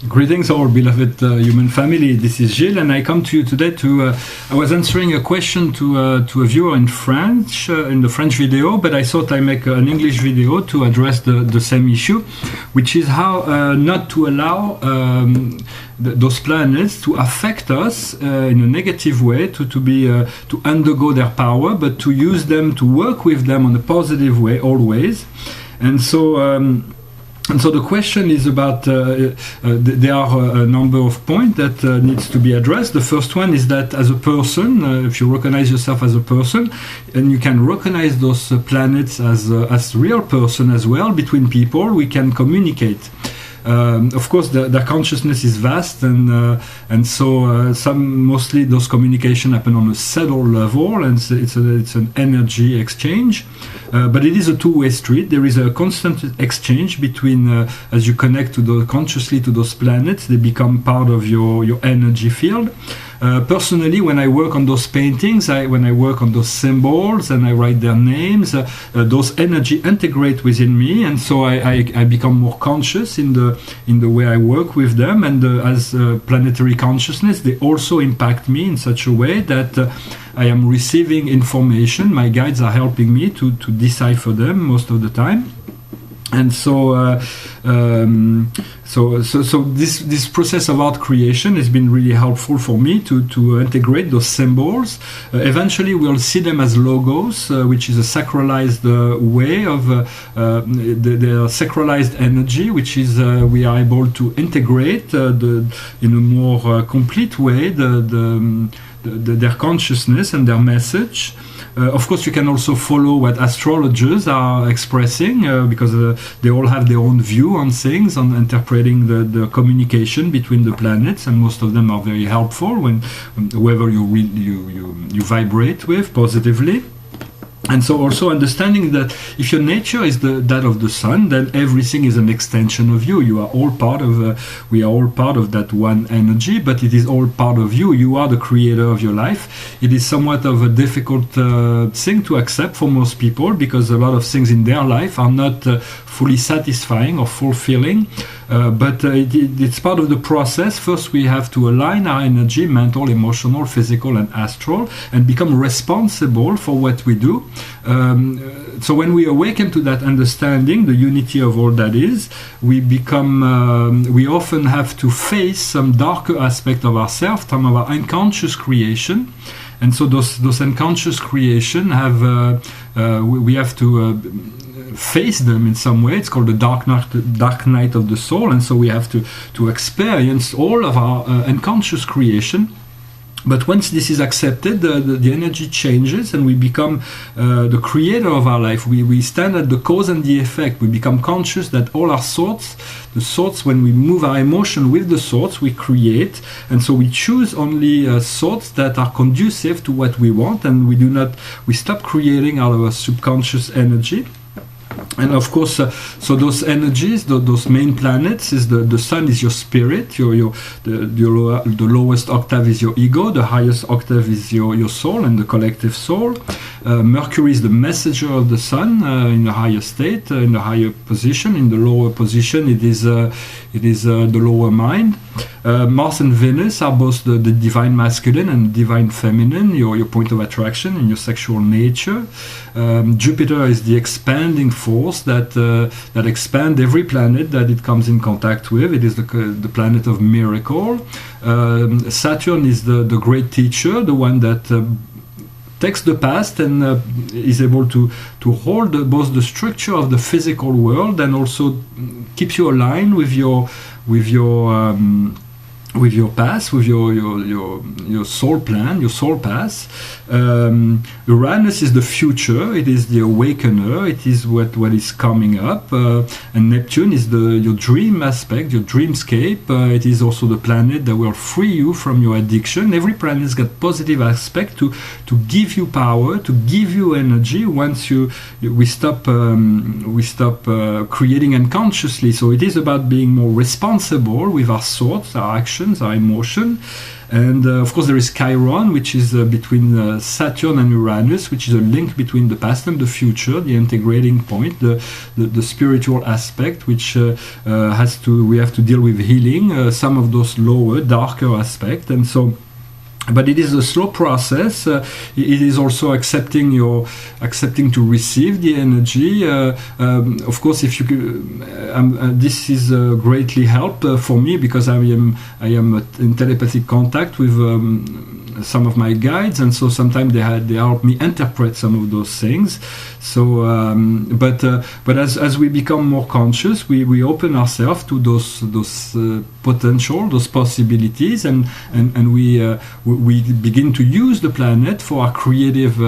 Greetings, our beloved human family. This is Gilles, and I come to you today to. I was answering a question to a viewer in French in the French video, but I thought I make an English video to address the same issue, which is how not to allow those planets to affect us in a negative way, to undergo their power, but to use them, to work with them on a positive way always, and so. And so the question is about, there are a number of points that needs to be addressed. The first one is that as a person, if you recognize yourself as a person, and you can recognize those planets as real person as well, between people, we can communicate. Of course, their consciousness is vast, and so mostly those communication happen on a subtle level, and it's an energy exchange. But it is a two-way street. There is a constant exchange between, as you connect consciously to those planets, they become part of your energy field. Personally, when I work on those paintings, when I work on those symbols and I write their names, those energy integrate within me, and so I become more conscious in the way I work with them. And as planetary consciousness, they also impact me in such a way that I am receiving information. My guides are helping me to decipher them most of the time. And so this process of art creation has been really helpful for me to integrate those symbols. Eventually, we'll see them as logos, which is a sacralized way of the sacralized energy, which is we are able to integrate in a more complete way their consciousness and their message. Of course, you can also follow what astrologers are expressing because they all have their own view on things, on interpreting the communication between the planets, and most of them are very helpful when whoever you vibrate with positively. And so also understanding that if your nature is that of the sun, then everything is an extension of you. You are all part of, we are all part of that one energy, but it is all part of you. You are the creator of your life. It is somewhat of a difficult thing to accept for most people, because a lot of things in their life are not fully satisfying or fulfilling. But it's part of the process. First, we have to align our energy, mental, emotional, physical, and astral, and become responsible for what we do. So when we awaken to that understanding, the unity of all that is, we become, we often have to face some darker aspect of ourselves, some of our unconscious creation. And so those unconscious creation have, we have to face them in some way. It's called the dark night of the soul, and so we have to experience all of our unconscious creation. But once this is accepted, the energy changes, and we become the creator of our life. We stand at the cause and the effect. We become conscious that all our thoughts, when we move our emotion with the thoughts, we create. And so we choose only thoughts that are conducive to what we want, and we stop creating out of our subconscious energy. And of course, so those energies, those main planets, is the sun is your spirit, the lowest octave is your ego, the highest octave is your soul and the collective soul. Mercury is the messenger of the sun in the higher state, in the higher position. In the lower position, it is the lower mind. Mars and Venus are both the divine masculine and divine feminine, your point of attraction and your sexual nature. Jupiter is the expanding force that expands every planet that it comes in contact with. It is the planet of miracle. Saturn is the great teacher, the one that takes the past and is able to hold both the structure of the physical world and also keeps you aligned with your past, with your soul plan, your soul path. Uranus is the future. It is the awakener. It is what is coming up. And Neptune is your dream aspect, your dreamscape. It is also the planet that will free you from your addiction. Every planet has got positive aspect to give you power, to give you energy. Once we stop creating unconsciously. So it is about being more responsible with our thoughts, our actions, reactions, our emotion. And of course there is Chiron, which is between Saturn and Uranus, which is a link between the past and the future, the integrating point, the spiritual aspect, which we have to deal with healing some of those lower, darker aspects. And so, but it is a slow process. It is also accepting to receive the energy. Of course, if you, this is greatly helped for me, because I am in telepathic contact with some of my guides, and so sometimes they help me interpret some of those things. So, but as we become more conscious, we open ourselves to those potential, those possibilities, and we begin to use the planet for our creative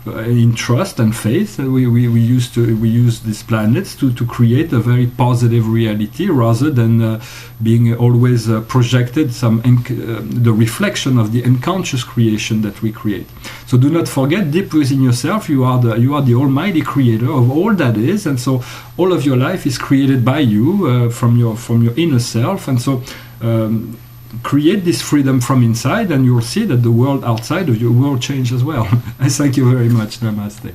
in trust and faith. We use these planets to create a very positive reality, rather than being always projected the reflection of the unconscious creation that we create. So do not forget, deep within yourself, you are the almighty creator of all that is, and so all of your life is created by you from your inner self. And so create this freedom from inside, and you'll see that the world outside of you will change as well. I thank you very much. Namaste.